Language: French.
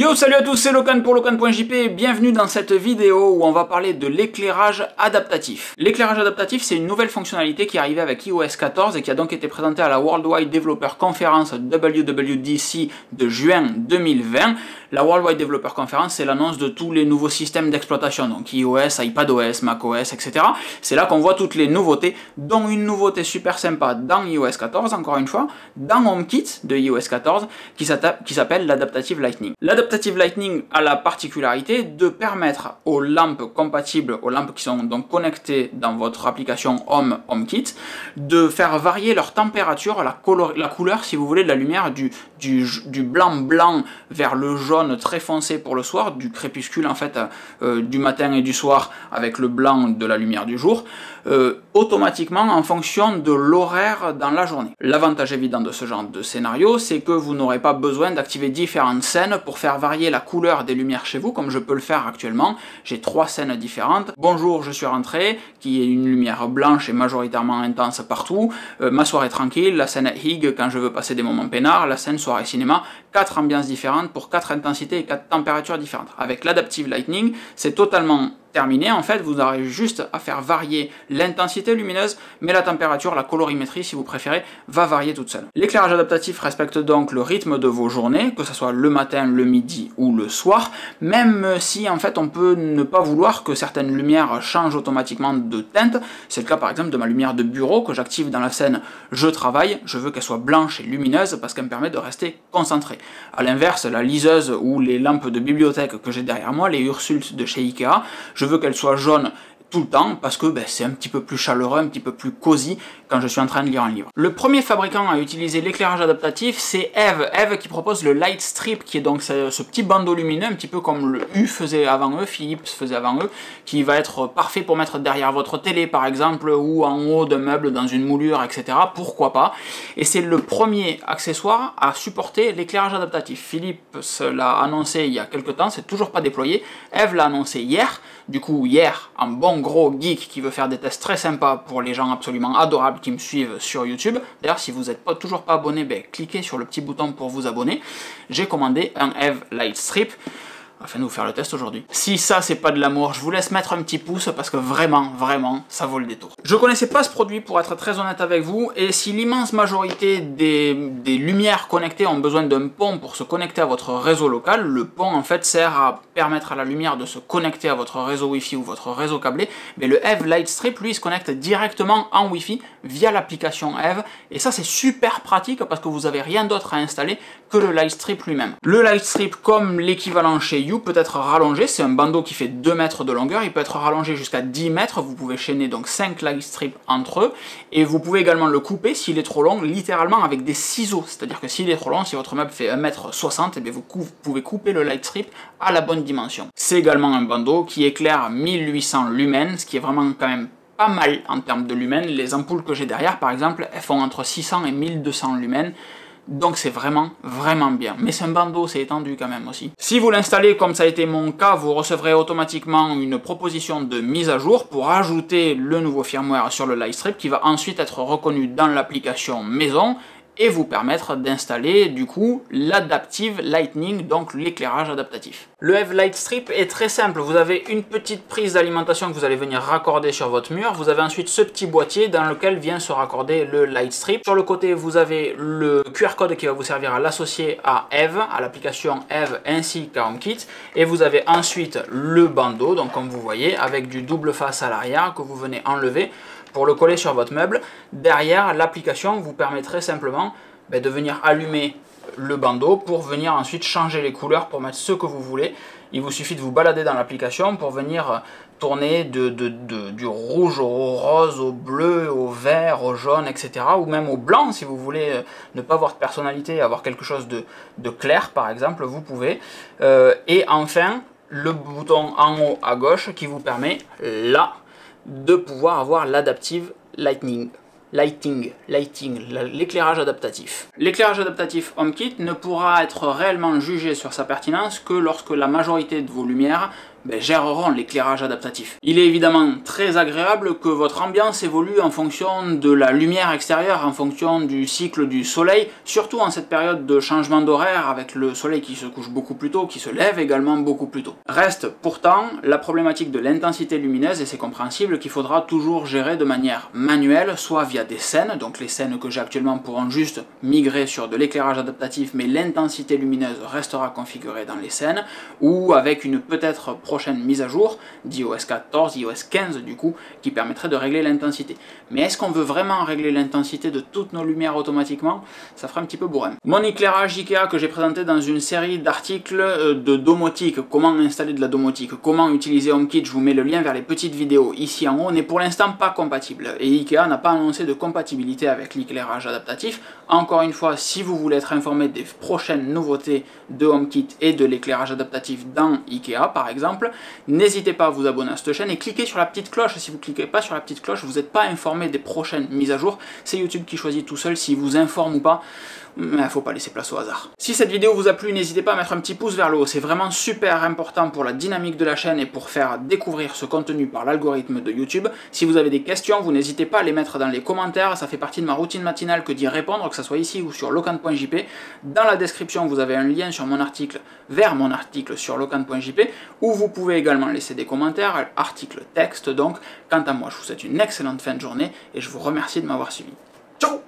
Yo, salut à tous, c'est Locan pour Locan.jp, bienvenue dans cette vidéo où on va parler de l'éclairage adaptatif. L'éclairage adaptatif, c'est une nouvelle fonctionnalité qui est arrivée avec iOS 14 et qui a donc été présentée à la Worldwide Developer Conference WWDC de juin 2020. La Worldwide Developer Conference, c'est l'annonce de tous les nouveaux systèmes d'exploitation, donc iOS, iPadOS, macOS, etc. C'est là qu'on voit toutes les nouveautés, dont une nouveauté super sympa dans iOS 14, encore une fois, dans HomeKit de iOS 14, qui s'appelle l'Adaptive Lighting. L'Adaptive Lighting a la particularité de permettre aux lampes compatibles, aux lampes qui sont donc connectées dans votre application HomeKit, de faire varier leur température, la couleur, si vous voulez, de la lumière du blanc vers le jaune très foncé pour le soir, du crépuscule en fait, du matin et du soir avec le blanc de la lumière du jour, automatiquement en fonction de l'horaire dans la journée. L'avantage évident de ce genre de scénario, c'est que vous n'aurez pas besoin d'activer différentes scènes pour faire varier la couleur des lumières chez vous, comme je peux le faire actuellement. J'ai 3 scènes différentes. Bonjour, je suis rentré, qui est une lumière blanche et majoritairement intense partout. Ma soirée tranquille, la scène Hig quand je veux passer des moments peinards, la scène soirée cinéma, 4 ambiances différentes pour 4 intensités et 4 températures différentes. Avec l'Adaptive Lighting, c'est totalement terminé, en fait, vous aurez juste à faire varier l'intensité lumineuse, mais la température, la colorimétrie, si vous préférez, va varier toute seule. L'éclairage adaptatif respecte donc le rythme de vos journées, que ce soit le matin, le midi ou le soir, même si, en fait, on peut ne pas vouloir que certaines lumières changent automatiquement de teinte. C'est le cas, par exemple, de ma lumière de bureau, que j'active dans la scène « Je travaille », je veux qu'elle soit blanche et lumineuse, parce qu'elle me permet de rester concentré. A l'inverse, la liseuse ou les lampes de bibliothèque que j'ai derrière moi, les Ursulte de chez Ikea, je veux qu'elle soit jaune tout le temps parce que c'est un petit peu plus chaleureux, un petit peu plus cosy quand je suis en train de lire un livre. Le premier fabricant à utiliser l'éclairage adaptatif, c'est Eve. Eve qui propose le Light Strip, qui est donc ce petit bandeau lumineux, un petit peu comme le U faisait avant eux, Philips faisait avant eux, qui va être parfait pour mettre derrière votre télé par exemple, ou en haut d'un meuble dans une moulure, etc. Pourquoi pas. Et c'est le premier accessoire à supporter l'éclairage adaptatif. Philips l'a annoncé il y a quelques temps, c'est toujours pas déployé. Eve l'a annoncé hier. Du coup, hier, un bon gros geek qui veut faire des tests très sympas pour les gens absolument adorables qui me suivent sur YouTube. D'ailleurs, si vous n'êtes toujours pas abonné, cliquez sur le petit bouton pour vous abonner. J'ai commandé un Eve Light Strip afin de vous faire le test aujourd'hui. Si ça c'est pas de l'amour, je vous laisse mettre un petit pouce parce que vraiment, ça vaut le détour. Je connaissais pas ce produit pour être très honnête avec vous, et si l'immense majorité des lumières connectées ont besoin d'un pont pour se connecter à votre réseau local, le pont en fait sert à permettre à la lumière de se connecter à votre réseau Wi-Fi ou votre réseau câblé, mais le Eve Light Strip lui se connecte directement en Wi-Fi via l'application Eve, et ça c'est super pratique parce que vous avez rien d'autre à installer que le Light Strip lui-même. Le Light Strip, comme l'équivalent chez You, peut être rallongé, c'est un bandeau qui fait 2 mètres de longueur, il peut être rallongé jusqu'à 10 mètres, vous pouvez chaîner donc 5 light strips entre eux, et vous pouvez également le couper s'il est trop long, littéralement avec des ciseaux, c'est-à-dire que s'il est trop long, si votre meuble fait 1m60, et bien vous pouvez couper le light strip à la bonne dimension. C'est également un bandeau qui éclaire 1800 lumens, ce qui est vraiment quand même pas mal en termes de lumens. Les ampoules que j'ai derrière par exemple, elles font entre 600 et 1200 lumens, donc c'est vraiment bien. Mais c'est un bandeau, c'est étendu quand même aussi. Si vous l'installez comme ça a été mon cas, vous recevrez automatiquement une proposition de mise à jour pour ajouter le nouveau firmware sur le Light Strip qui va ensuite être reconnu dans l'application maison et vous permettre d'installer du coup l'Adaptive Lighting, donc l'éclairage adaptatif. Le Eve Light Strip est très simple, vous avez une petite prise d'alimentation que vous allez venir raccorder sur votre mur, vous avez ensuite ce petit boîtier dans lequel vient se raccorder le Light Strip. Sur le côté vous avez le QR code qui va vous servir à l'associer à Eve, à l'application Eve ainsi qu'à HomeKit, et vous avez ensuite le bandeau, donc comme vous voyez, avec du double face à l'arrière que vous venez enlever pour le coller sur votre meuble. Derrière, l'application vous permettrait simplement de venir allumer le bandeau pour venir ensuite changer les couleurs pour mettre ce que vous voulez. Il vous suffit de vous balader dans l'application pour venir tourner du rouge au rose, au bleu, au vert, au jaune, etc. Ou même au blanc si vous voulez ne pas avoir de personnalité, avoir quelque chose de clair par exemple, vous pouvez. Et enfin, le bouton en haut à gauche qui vous permet là de pouvoir avoir l'Adaptive Lighting, l'éclairage adaptatif. L'éclairage adaptatif HomeKit ne pourra être réellement jugé sur sa pertinence que lorsque la majorité de vos lumières géreront l'éclairage adaptatif. Il est évidemment très agréable que votre ambiance évolue en fonction de la lumière extérieure, en fonction du cycle du soleil, surtout en cette période de changement d'horaire avec le soleil qui se couche beaucoup plus tôt, qui se lève également beaucoup plus tôt. Reste pourtant la problématique de l'intensité lumineuse, et c'est compréhensible, qu'il faudra toujours gérer de manière manuelle, soit via des scènes, donc les scènes que j'ai actuellement pourront juste migrer sur de l'éclairage adaptatif, mais l'intensité lumineuse restera configurée dans les scènes, ou avec une peut-être prochaine mise à jour d'iOS 14, iOS 15 du coup, qui permettrait de régler l'intensité. Mais est-ce qu'on veut vraiment régler l'intensité de toutes nos lumières automatiquement? Ça ferait un petit peu bourrin. Mon éclairage IKEA que j'ai présenté dans une série d'articles de domotique, comment installer de la domotique, comment utiliser HomeKit, je vous mets le lien vers les petites vidéos ici en haut, n'est pour l'instant pas compatible. Et IKEA n'a pas annoncé de compatibilité avec l'éclairage adaptatif. Encore une fois, si vous voulez être informé des prochaines nouveautés de HomeKit et de l'éclairage adaptatif dans IKEA par exemple, n'hésitez pas à vous abonner à cette chaîne et cliquez sur la petite cloche. Si vous ne cliquez pas sur la petite cloche, vous n'êtes pas informé des prochaines mises à jour. C'est YouTube qui choisit tout seul s'il vous informe ou pas. Mais il faut pas laisser place au hasard. Si cette vidéo vous a plu, n'hésitez pas à mettre un petit pouce vers le haut, c'est vraiment super important pour la dynamique de la chaîne et pour faire découvrir ce contenu par l'algorithme de YouTube. Si vous avez des questions, vous n'hésitez pas à les mettre dans les commentaires, ça fait partie de ma routine matinale que d'y répondre, que ce soit ici ou sur locan.jp. Dans la description, vous avez un lien sur mon article, vers mon article sur locan.jp, où vous pouvez également laisser des commentaires, article texte donc. Quant à moi, je vous souhaite une excellente fin de journée et je vous remercie de m'avoir suivi. Ciao!